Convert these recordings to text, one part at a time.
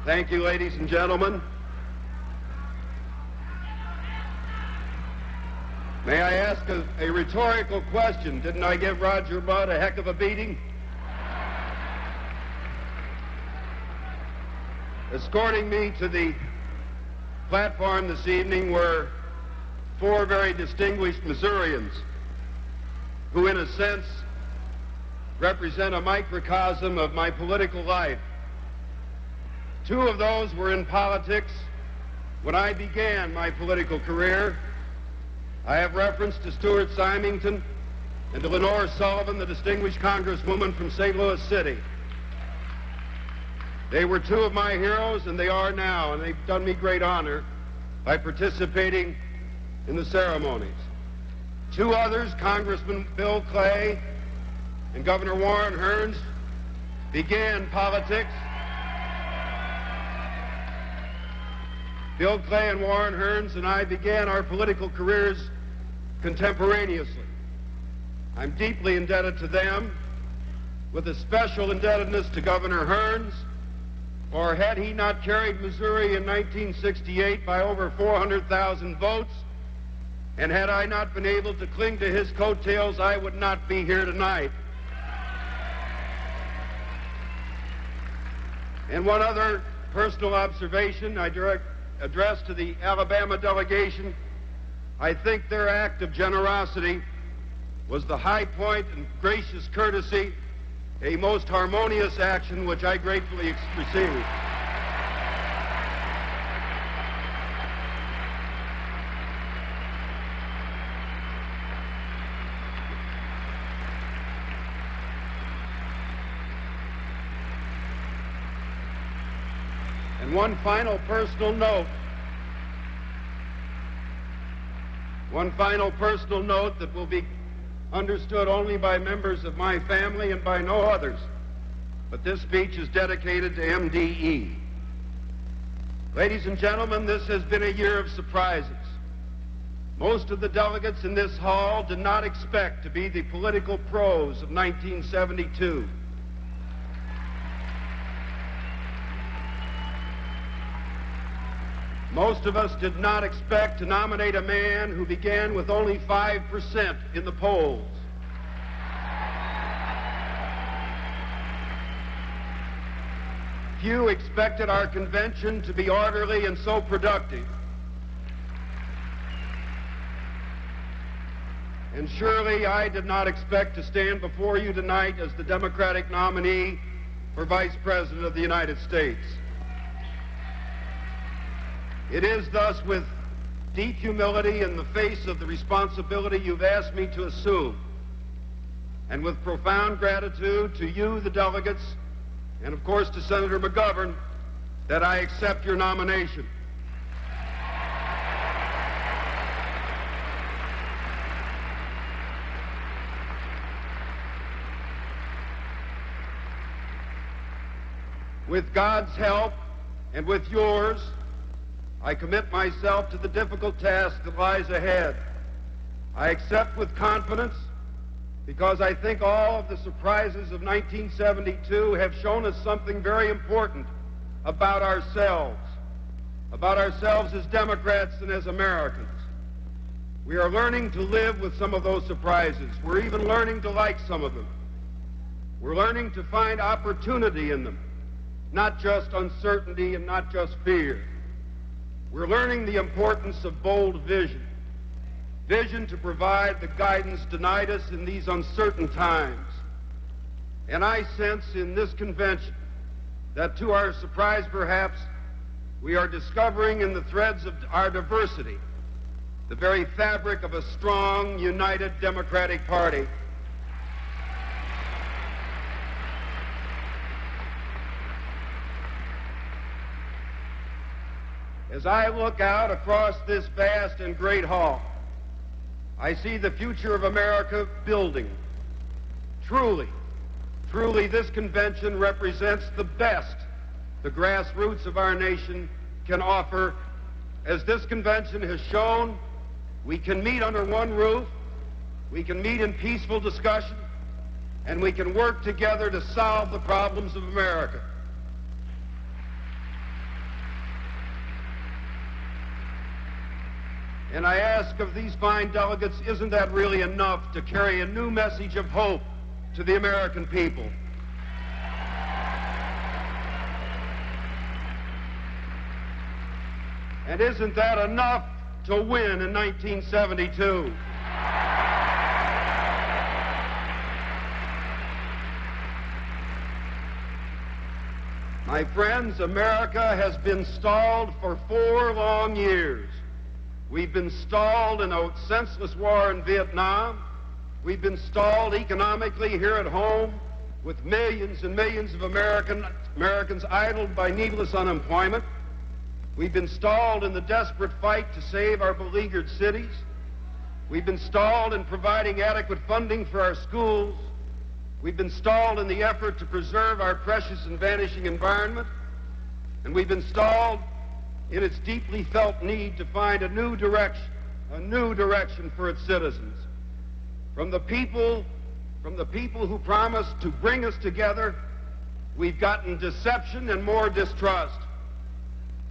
Thank you, ladies and gentlemen. May I ask a rhetorical question? Didn't I give Roger Mudd a heck of a beating? Escorting me to the platform this evening were four very distinguished Missourians who, in a sense, represent a microcosm of my political life. Two of those were in politics when I began my political career. I have reference to Stuart Symington and to Lenore Sullivan, the distinguished congresswoman from St. Louis City. They were two of my heroes, and they are now, and they've done me great honor by participating in the ceremonies. Two others, Congressman Bill Clay and Governor Warren Hernz, began politics. Bill Clay and Warren Hernz and I began our political careers contemporaneously. I'm deeply indebted to them, with a special indebtedness to Governor Hernz, for had he not carried Missouri in 1968 by over 400,000 votes, and had I not been able to cling to his coattails, I would not be here tonight. And one other personal observation I address to the Alabama delegation. I think their act of generosity was the high point and gracious courtesy, a most harmonious action which I gratefully received. And one final personal note that will be understood only by members of my family and by no others. But this speech is dedicated to MDE. Ladies and gentlemen, this has been a year of surprises. Most of the delegates in this hall did not expect to be the political pros of 1972. Most of us did not expect to nominate a man who began with only 5% in the polls. Few expected our convention to be orderly and so productive. And surely I did not expect to stand before you tonight as the Democratic nominee for Vice President of the United States. It is thus with deep humility in the face of the responsibility you've asked me to assume, and with profound gratitude to you, the delegates, and of course to Senator McGovern, that I accept your nomination. With God's help and with yours, I commit myself to the difficult task that lies ahead. I accept with confidence because I think all of the surprises of 1972 have shown us something very important about ourselves as Democrats and as Americans. We are learning to live with some of those surprises. We're even learning to like some of them. We're learning to find opportunity in them, not just uncertainty and not just fear. We're learning the importance of bold vision to provide the guidance denied us in these uncertain times. And I sense in this convention that, to our surprise perhaps, we are discovering in the threads of our diversity the very fabric of a strong, united Democratic Party. As I look out across this vast and great hall, I see the future of America building. Truly, this convention represents the best the grassroots of our nation can offer. As this convention has shown, we can meet under one roof, we can meet in peaceful discussion, and we can work together to solve the problems of America. And I ask of these fine delegates, isn't that really enough to carry a new message of hope to the American people? And isn't that enough to win in 1972? My friends, America has been stalled for 4 long years. We've been stalled in a senseless war in Vietnam. We've been stalled economically here at home with millions and millions of Americans idled by needless unemployment. We've been stalled in the desperate fight to save our beleaguered cities. We've been stalled in providing adequate funding for our schools. We've been stalled in the effort to preserve our precious and vanishing environment. And we've been stalled in its deeply felt need to find a new direction for its citizens. From the people who promised to bring us together, we've gotten deception and more distrust.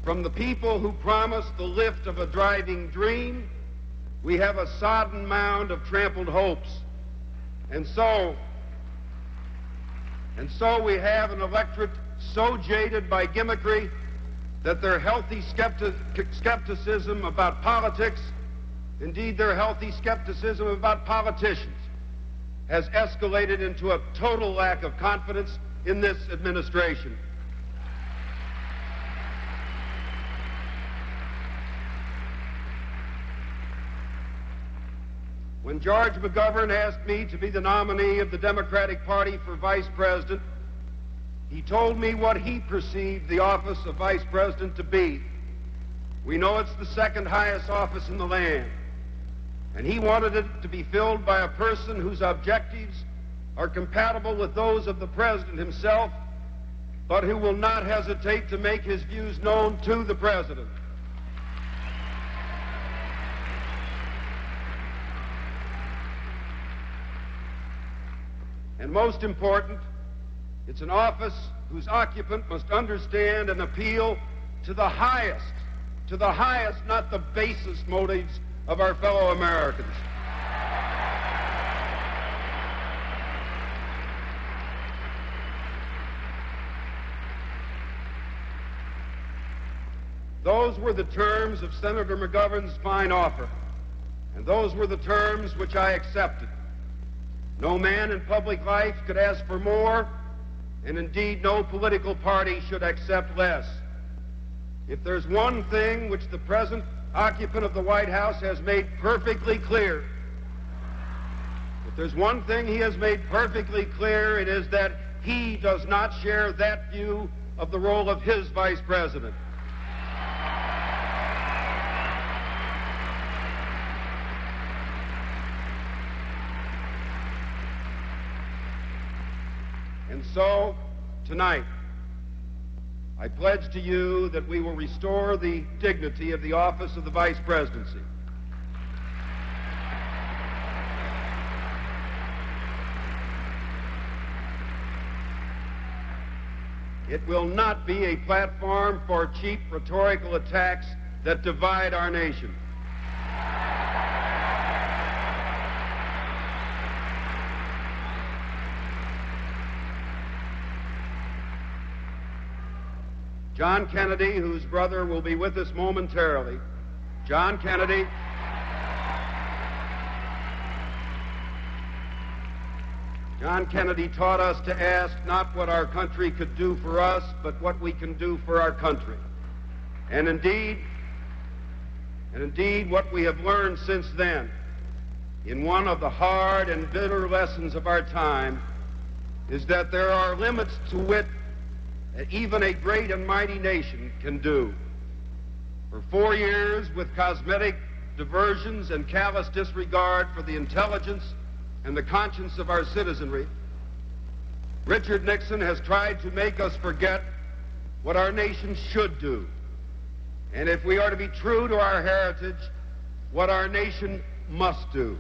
From the people who promised the lift of a driving dream, we have a sodden mound of trampled hopes. And so we have an electorate so jaded by gimmickry that their healthy skepticism about politics, indeed their healthy skepticism about politicians, has escalated into a total lack of confidence in this administration. When George McGovern asked me to be the nominee of the Democratic Party for vice president, he told me what he perceived the office of vice president to be. We know it's the second highest office in the land, and he wanted it to be filled by a person whose objectives are compatible with those of the president himself, but who will not hesitate to make his views known to the president. And most important, it's an office whose occupant must understand and appeal to the highest, not the basest motives of our fellow Americans. Those were the terms of Senator McGovern's fine offer, and those were the terms which I accepted. No man in public life could ask for more, and indeed no political party should accept less. If there's one thing which the present occupant of the White House has made perfectly clear, if there's one thing he has made perfectly clear, it is that he does not share that view of the role of his vice president. And so, tonight, I pledge to you that we will restore the dignity of the office of the vice presidency. It will not be a platform for cheap rhetorical attacks that divide our nation. John Kennedy, whose brother will be with us momentarily, John Kennedy taught us to ask not what our country could do for us, but what we can do for our country. And indeed, what we have learned since then, in one of the hard and bitter lessons of our time, is that there are limits to wit that even a great and mighty nation can do. For 4 years, with cosmetic diversions and callous disregard for the intelligence and the conscience of our citizenry, Richard Nixon has tried to make us forget what our nation should do, and if we are to be true to our heritage, what our nation must do.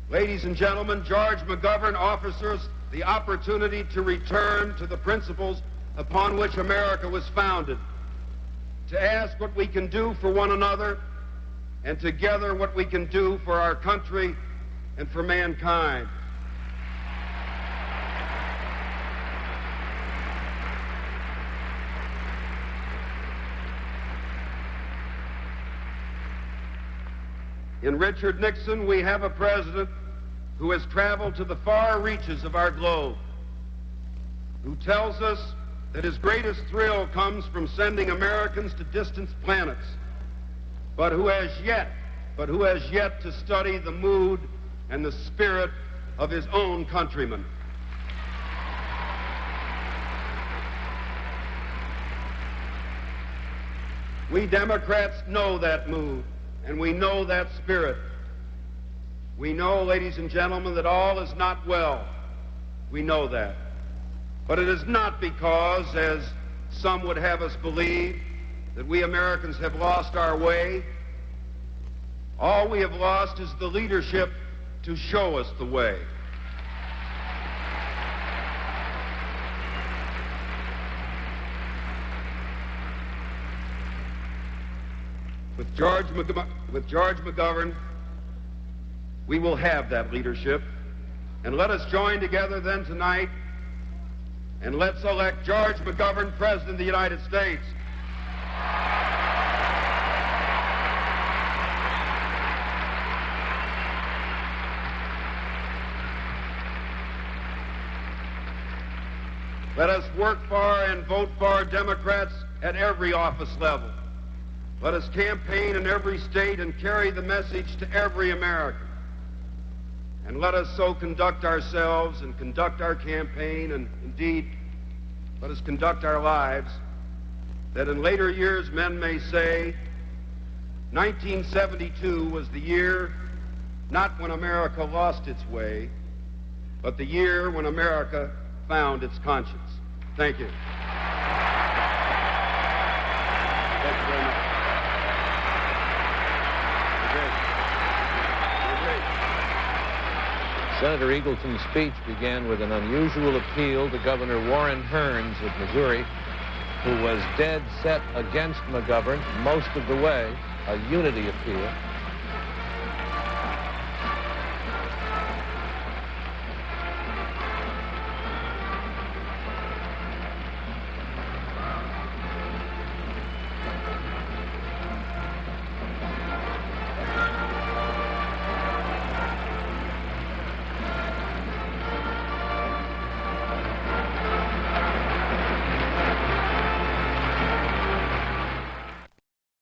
Ladies and gentlemen, George McGovern offers us the opportunity to return to the principles upon which America was founded, to ask what we can do for one another, and together what we can do for our country and for mankind. In Richard Nixon, we have a president who has traveled to the far reaches of our globe, who tells us that his greatest thrill comes from sending Americans to distant planets, but who has yet to study the mood and the spirit of his own countrymen. We Democrats know that mood, and we know that spirit. We know, ladies and gentlemen, that all is not well. We know that. But it is not because, as some would have us believe, that we Americans have lost our way. All we have lost is the leadership to show us the way. With George McGovern, we will have that leadership. And let us join together then tonight, and let's elect George McGovern President of the United States. Let us work for and vote for Democrats at every office level. Let us campaign in every state and carry the message to every American. And let us so conduct ourselves and conduct our campaign, and indeed, let us conduct our lives, that in later years men may say, 1972 was the year not when America lost its way, but the year when America found its conscience. Thank you. Thank you very much. Senator Eagleton's speech began with an unusual appeal to Governor Warren Hern's of Missouri, who was dead set against McGovern most of the way, a unity appeal.